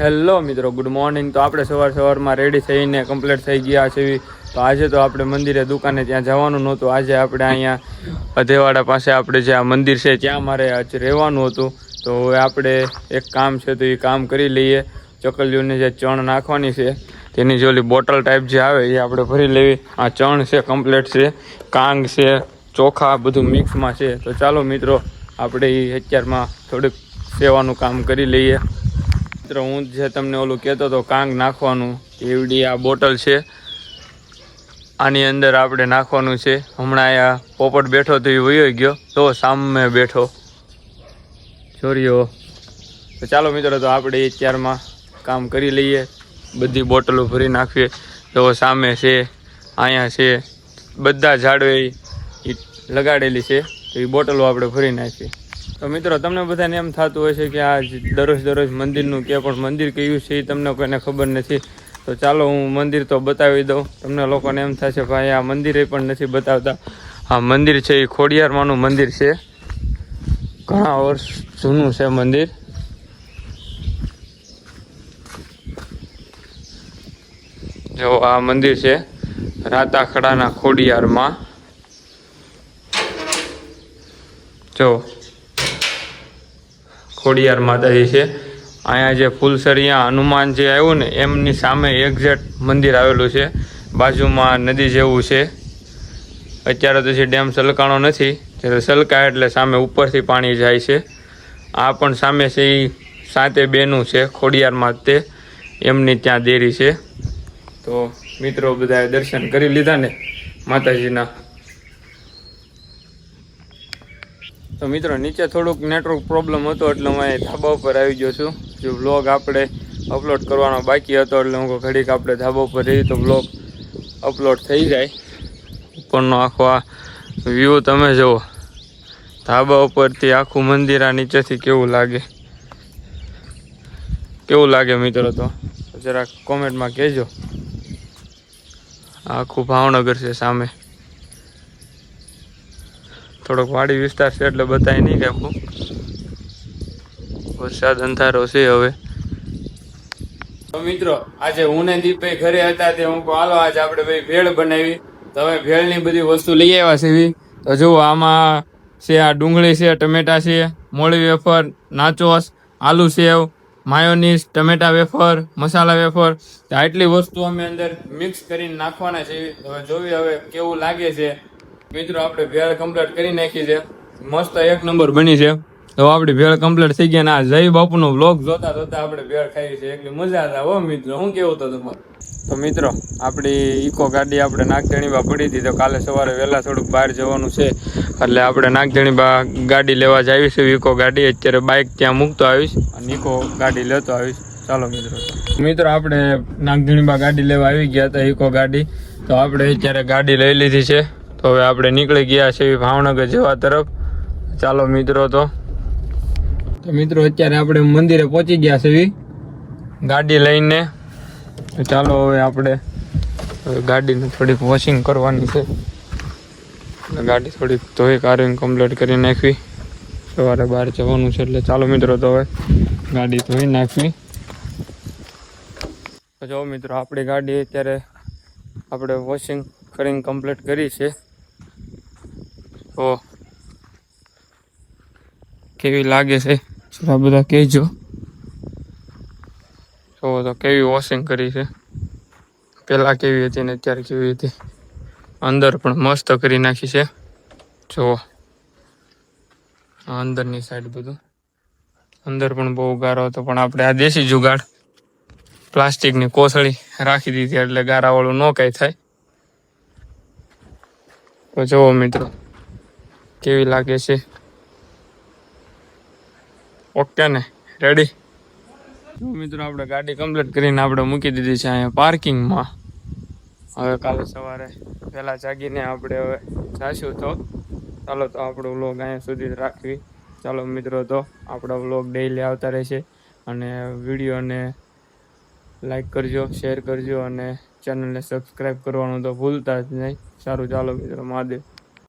Hello મિત્રો, good morning. તો આપણે સવારમાં રેડી થઈને કમ્પ્લીટ થઈ ગયા છે. તો આજે તો આપણે મંદિરે દુકાને ત્યાં જવાનું નહોતું. આજે આપણે અહીંયા અધેવાડા પાસે આપણે જે આ મંદિર છે ત્યાં મારે આજે રહેવાનું હતું. તો હવે આપણે એક કામ છે તો એ કામ કરી લઈએ. ચકલીઓની જે ચણ નાખવાની છે તેની જે ઓલી બોટલ ટાઈપ જે આવે એ આપણે ભરી લેવી. આ ચણ છે કમ્પ્લીટ છે, કાંગ છે, ચોખા બધું મિક્સમાં છે. તો ચાલો મિત્રો, આપણે એ અત્યારમાં થોડુંક સેવાનું કામ કરી લઈએ. મિત્રો હું જે તમને ઓલું કહેતો હતો કાંગ નાખવાનું, એવડી આ બોટલ છે, આની અંદર આપણે નાખવાનું છે. હમણાં અહીંયા પોપટ બેઠો તો એ વયો ગયો, તો સામે બેઠો ચોરીઓ. તો ચાલો મિત્રો, તો આપણે અત્યારમાં કામ કરી લઈએ. બધી બોટલો ભરી નાખીએ. તો સામે છે, અહીંયા છે, બધા ઝાડવે લગાડેલી છે. તો એ બોટલો આપણે ભરી નાખીએ. તો મિત્રો, તમને બધાને એમ થતું હોય છે કે આ દરરોજ મંદિરનું કે પણ મંદિર કયું છે એ તમને કોઈને ખબર નથી. તો ચાલો હું મંદિર તો બતાવી દઉં. તમને લોકોને એમ થશે ભાઈ આ મંદિરે પણ નથી બતાવતા. આ મંદિર છે એ ખોડિયારમાંનું મંદિર છે, ઘણા વર્ષ જૂનું છે મંદિર. જો આ મંદિર છે રાતાખડાના ખોડિયારમાં. જો ખોડિયાર માતાજી છે. અહીંયા જે ફૂલસરિયા હનુમાન જે આવ્યું ને એમની સામે એક્ઝેક્ટ મંદિર આવેલું છે. બાજુમાં નદી જેવું છે. અત્યારે તો જે ડેમ સલકાણો નથી, જ્યારે સલકાય એટલે સામે ઉપરથી પાણી જાય છે. આ પણ સામે છે એ સાતે બેનું છે ખોડિયારમાં, તે એમની ત્યાં દેરી છે. તો મિત્રો બધાએ દર્શન કરી લીધા ને માતાજીના. તો મિત્રો નીચે થોડુંક નેટવર્ક પ્રોબ્લેમ હતો એટલે હું અહીં ધાબા ઉપર આવી ગયો છું. જો વ્લોગ આપણે અપલોડ કરવાનો બાકી હતો એટલે હું ઘડીક આપણે ધાબા ઉપર રહી તો વ્લોગ અપલોડ થઈ જાય. ઉપરનો આખો આ વ્યૂ તમે જુઓ, ધાબા ઉપરથી આખું મંદિર આ નીચેથી કેવું લાગે મિત્રો? તો જરા કોમેન્ટમાં કહેજો. આખું ભાવનગર છે સામે. થોડોક વાડી વિસ્તાર છે એટલે બતાવી નહીં કાપવું. વરસાદ અંધારો છે હવે. તો મિત્રો, આજે હું ને દીપભાઈ ઘરે હતા તે હું હાલો આજે આપણે ભાઈ ભેળ બનાવી. તો હવે ભેળની બધી વસ્તુ લઈ આવ્યા છે. તો જુઓ આમાં છે, આ ડુંગળી છે, ટમેટા છે, મોળી વેફર, નાચોસ, આલુ સેવ, માયોનીઝ, ટમેટા વેફર, મસાલા વેફર. તો આટલી વસ્તુ અમે અંદર મિક્સ કરીને નાખવાના છે. હવે જોવી હવે કેવું લાગે છે. મિત્રો આપણે ભેળ કમ્પ્લીટ કરી નાખી છે, મસ્ત એક નંબર બની છે. તો આપણી ભેળ કમ્પ્લીટ થઈ ગયા. ના જય બાપુનો વ્લોગ જોતા આપણે ભેળ ખાઈ છે, એટલી મજા આવે. હો મિત્રો, શું કેવું તો તમારું? તો મિત્રો આપણી ઇકો ગાડી આપણે નાગધણીબા પડી હતી. તો કાલે સવારે વહેલા થોડુંક બહાર જવાનું છે એટલે આપણે નાગધણીબા ગાડી લેવા જ આવીશું. ઇકો ગાડી અત્યારે બાઇક ત્યાં મૂકતો આવીશ અને ઇકો ગાડી લેતો આવીશ. ચાલો મિત્રો આપણે નાગધણીબા ગાડી લેવા આવી ગયા હતા, ઇકો ગાડી. તો આપણે અત્યારે ગાડી લઈ લીધી છે. તો હવે આપણે નીકળી ગયા છે ભાવનગર જવા તરફ. ચાલો મિત્રો, તો મિત્રો અત્યારે આપણે મંદિરે પહોંચી ગયા છે ગાડી લઈને. તો ચાલો હવે આપણે ગાડીને થોડીક વોશિંગ કરવાની છે. ગાડી થોડીક ધોઈ કાઢીને કમ્પ્લીટ કરી નાખવી. સવારે બહાર જવાનું છે એટલે ચાલો મિત્રો, તો હવે ગાડી ધોઈ નાખવી. તો જો મિત્રો આપણી ગાડી અત્યારે આપણે વોશિંગ કરીને કમ્પ્લીટ કરી છે. તો કેવી લાગે છે આ બધા કહેજો. તો કેવી વોશિંગ કરી છે, પહેલાં કેવી હતી ને અત્યારે કેવી હતી. અંદર પણ મસ્ત કરી નાખી છે. જુઓ અંદરની સાઈડ બધું, અંદર પણ બહુ ગારો હતો પણ આપણે આ દેશી જુગાડ પ્લાસ્ટિકની કોથળી રાખી દીધી એટલે ગારાવાળું ન કાંઈ થાય. તો જુઓ મિત્રો કેવી લાગે છે. ઓકે ને, રેડી? મિત્રો આપણે ગાડી કમ્પ્લીટ કરીને આપણે મૂકી દીધી છે અહીંયા પાર્કિંગમાં. હવે કાલે સવારે પહેલા જાગીને આપણે હવે જાશું. તો ચાલો, તો આપણો વ્લોગ અહીંયા સુધી રાખવી. ચાલો મિત્રો, તો આપણો વ્લોગ ડેઈલી આવતા રહેશે અને વિડીયોને લાઈક કરજો, શેર કરજો અને ચેનલને સબસ્ક્રાઈબ કરવાનું તો ભૂલતા જ નહીં. સારું, ચાલો મિત્રો, મહાદેવ.